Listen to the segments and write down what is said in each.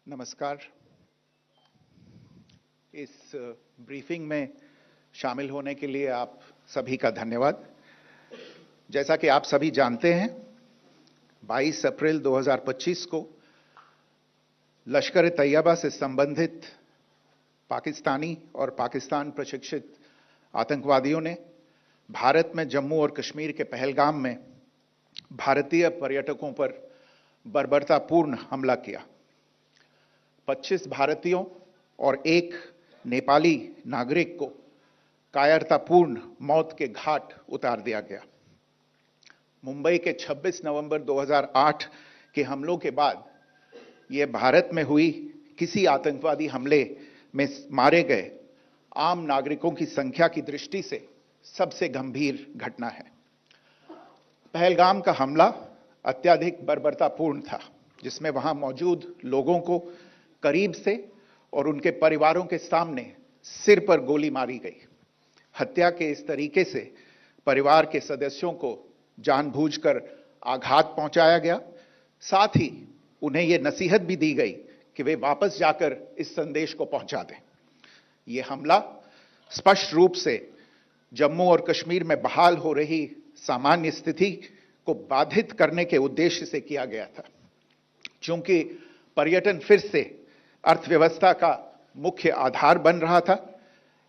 नमस्कार। इस ब्रीफिंग में शामिल होने के लिए आप सभी का धन्यवाद। जैसा कि आप सभी जानते हैं, 22 अप्रैल 2025 को लश्कर-ए-तैयबा से संबंधित पाकिस्तानी और पाकिस्तान प्रशिक्षित आतंकवादियों ने भारत में जम्मू और कश्मीर के पहलगाम में भारतीय पर्यटकों पर बर्बरतापूर्ण हमला किया। 25 भारतीयों और एक नेपाली नागरिक को कायरतापूर्ण मौत के घाट उतार दिया गया। मुंबई के 26 नवंबर 2008 के हमलों के बाद यह भारत में हुई किसी आतंकवादी हमले में मारे गए आम नागरिकों की संख्या की दृष्टि से सबसे गंभीर घटना है। पहलगाम का हमला अत्यधिक बर्बरतापूर्ण था, जिसमें वहां मौजूद लोगों को करीब से और उनके परिवारों के सामने सिर पर गोली मारी गई। हत्या के इस तरीके से परिवार के सदस्यों को जानबूझकर आघात पहुंचाया गया। साथ ही उन्हें यह नसीहत भी दी गई कि वे वापस जाकर इस संदेश को पहुंचा दें। यह हमला स्पष्ट रूप से जम्मू और कश्मीर में बहाल हो रही सामान्य स्थिति को बाधित करने के उद्देश्य से किया गया था। चूंकि पर्यटन फिर से अर्थव्यवस्था का मुख्य आधार बन रहा था,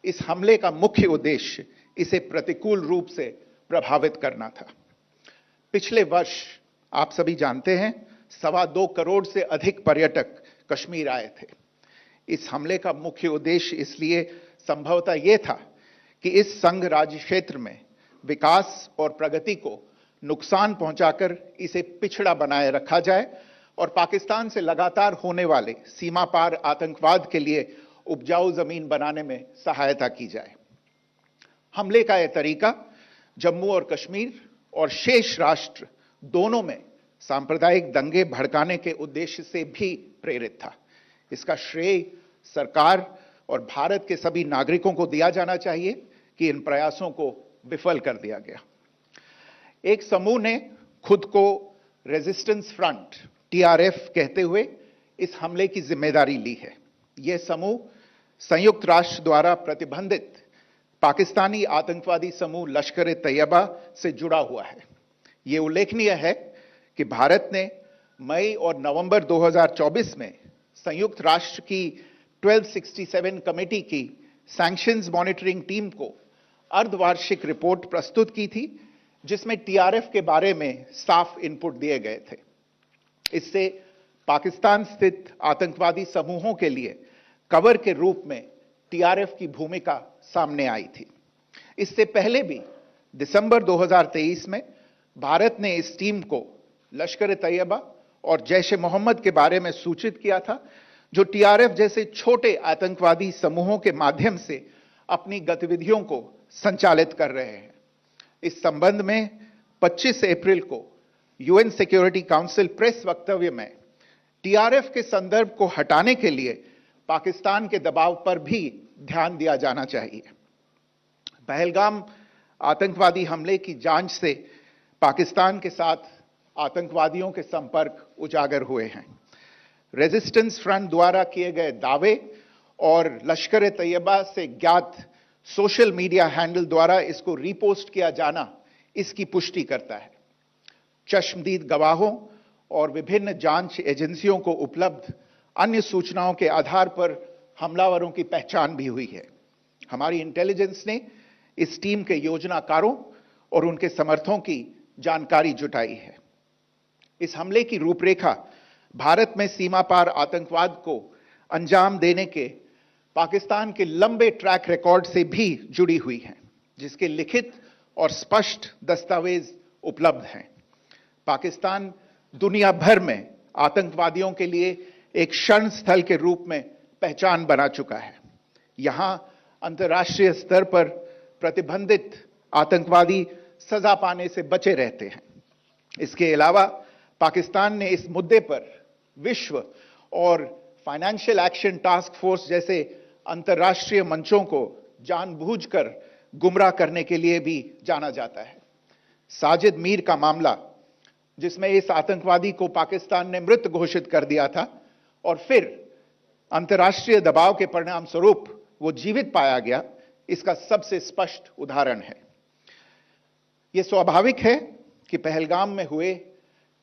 इस हमले का मुख्य उद्देश्य इसे प्रतिकूल रूप से प्रभावित करना था। पिछले वर्ष आप सभी जानते हैं, 2.25 करोड़ से अधिक पर्यटक कश्मीर आए थे। इस हमले का मुख्य उद्देश्य इसलिए संभवतः यह था कि इस संघ राज्य क्षेत्र में विकास और प्रगति को नुकसान पहुंचाकर इसे पिछड़ा बनाए रखा जाए और पाकिस्तान से लगातार होने वाले सीमा पार आतंकवाद के लिए उपजाऊ जमीन बनाने में सहायता की जाए। हमले का यह तरीका जम्मू और कश्मीर और शेष राष्ट्र दोनों में सांप्रदायिक दंगे भड़काने के उद्देश्य से भी प्रेरित था। इसका श्रेय सरकार और भारत के सभी नागरिकों को दिया जाना चाहिए कि इन प्रयासों को विफल कर दिया गया। एक समूह ने खुद को रेजिस्टेंस फ्रंट TRF कहते हुए इस हमले की जिम्मेदारी ली है। यह समूह संयुक्त राष्ट्र द्वारा प्रतिबंधित पाकिस्तानी आतंकवादी समूह लश्कर-ए-तैयबा से जुड़ा हुआ है। यह उल्लेखनीय है कि भारत ने मई और नवंबर 2024 में संयुक्त राष्ट्र की 1267 कमेटी की सैंक्शंस मॉनिटरिंग टीम को अर्धवार्षिक रिपोर्ट प्रस्तुत की थी, जिसमें TRF के बारे में साफ इनपुट दिए गए थे। इससे पाकिस्तान स्थित आतंकवादी समूहों के लिए कवर के रूप में TRF की भूमिका सामने आई थी। इससे पहले भी दिसंबर 2023 में भारत ने इस टीम को लश्कर-ए-तैयबा और जैश-ए-मोहम्मद के बारे में सूचित किया था, जो TRF जैसे छोटे आतंकवादी समूहों के माध्यम से अपनी गतिविधियों को संचालित कर रहे हैं। इस संबंध में 25 अप्रैल को UN सिक्योरिटी काउंसिल प्रेस वक्तव्य में TRF के संदर्भ को हटाने के लिए पाकिस्तान के दबाव पर भी ध्यान दिया जाना चाहिए। पहलगाम आतंकवादी हमले की जांच से पाकिस्तान के साथ आतंकवादियों के संपर्क उजागर हुए हैं। रेजिस्टेंस फ्रंट द्वारा किए गए दावे और लश्कर-ए-तैयबा से ज्ञात सोशल मीडिया हैंडल द्वारा इसको रीपोस्ट किया जाना इसकी पुष्टि करता है। चश्मदीद गवाहों और विभिन्न जांच एजेंसियों को उपलब्ध अन्य सूचनाओं के आधार पर हमलावरों की पहचान भी हुई है। हमारी इंटेलिजेंस ने इस टीम के योजनाकारों और उनके समर्थकों की जानकारी जुटाई है। इस हमले की रूपरेखा भारत में सीमा पार आतंकवाद को अंजाम देने के पाकिस्तान के लंबे ट्रैक रिकॉर्ड से भी जुड़ी हुई हैं, जिसके लिखित और स्पष्ट दस्तावेज उपलब्ध हैं। पाकिस्तान दुनिया भर में आतंकवादियों के लिए एक शरण स्थल के रूप में पहचान बना चुका है। यहां अंतर्राष्ट्रीय स्तर पर प्रतिबंधित आतंकवादी सजा पाने से बचे रहते हैं। इसके अलावा पाकिस्तान ने इस मुद्दे पर विश्व और फाइनेंशियल एक्शन टास्क फोर्स जैसे अंतर्राष्ट्रीय मंचों को जानबूझकर गुमराह करने के लिए भी जाना जाता है। साजिद मीर का मामला, जिसमें इस आतंकवादी को पाकिस्तान ने मृत घोषित कर दिया था और फिर अंतर्राष्ट्रीय दबाव के परिणाम स्वरूप वो जीवित पाया गया, इसका सबसे स्पष्ट उदाहरण है। यह स्वाभाविक है कि पहलगाम में हुए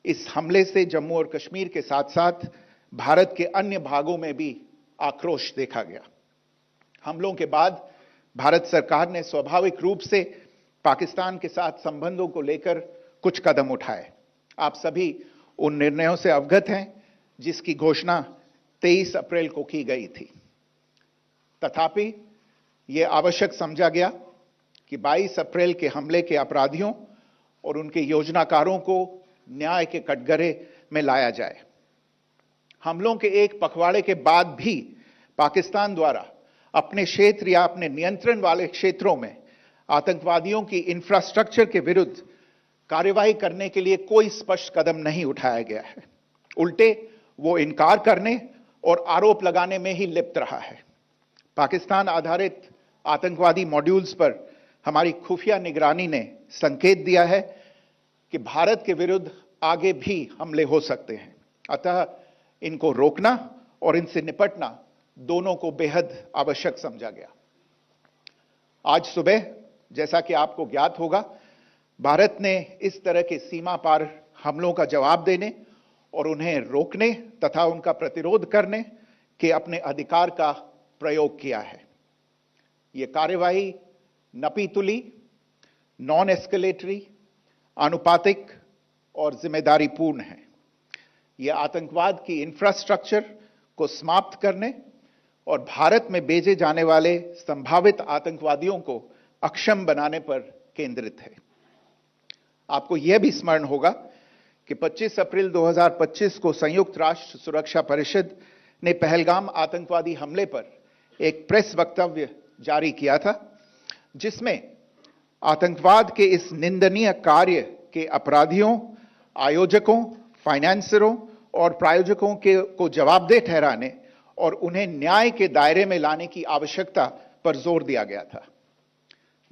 इस हमले से जम्मू और कश्मीर के साथ साथ भारत के अन्य भागों में भी आक्रोश देखा गया। हमलों के बाद भारत सरकार ने स्वाभाविक रूप से पाकिस्तान के साथ संबंधों को लेकर कुछ कदम उठाए। आप सभी उन निर्णयों से अवगत हैं जिसकी घोषणा 23 अप्रैल को की गई थी। तथापि यह आवश्यक समझा गया कि 22 अप्रैल के हमले के अपराधियों और उनके योजनाकारों को न्याय के कटघरे में लाया जाए। हमलों के एक पखवाड़े के बाद भी पाकिस्तान द्वारा अपने क्षेत्र या अपने नियंत्रण वाले क्षेत्रों में आतंकवादियों की इंफ्रास्ट्रक्चर के विरुद्ध कार्रवाई करने के लिए कोई स्पष्ट कदम नहीं उठाया गया है। उल्टे वो इनकार करने और आरोप लगाने में ही लिप्त रहा है। पाकिस्तान आधारित आतंकवादी मॉड्यूल्स पर हमारी खुफिया निगरानी ने संकेत दिया है कि भारत के विरुद्ध आगे भी हमले हो सकते हैं। अतः इनको रोकना और इनसे निपटना दोनों को बेहद आवश्यक समझा गया। आज सुबह, जैसा कि आपको ज्ञात होगा, भारत ने इस तरह के सीमा पार हमलों का जवाब देने और उन्हें रोकने तथा उनका प्रतिरोध करने के अपने अधिकार का प्रयोग किया है। यह कार्यवाही नपीतुली, नॉन एस्केलेटरी, आनुपातिक और जिम्मेदारीपूर्ण है। यह आतंकवाद की इंफ्रास्ट्रक्चर को समाप्त करने और भारत में भेजे जाने वाले संभावित आतंकवादियों को अक्षम बनाने पर केंद्रित है। आपको यह भी स्मरण होगा कि 25 अप्रैल 2025 को संयुक्त राष्ट्र सुरक्षा परिषद ने पहलगाम आतंकवादी हमले पर एक प्रेस वक्तव्य जारी किया था, जिसमें आतंकवाद के इस निंदनीय कार्य के अपराधियों, आयोजकों, फाइनेंसरों और प्रायोजकों को जवाबदेह ठहराने और उन्हें न्याय के दायरे में लाने की आवश्यकता पर जोर दिया गया था।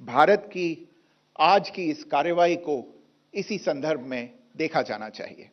भारत की आज की इस कार्रवाई को इसी संदर्भ में देखा जाना चाहिए।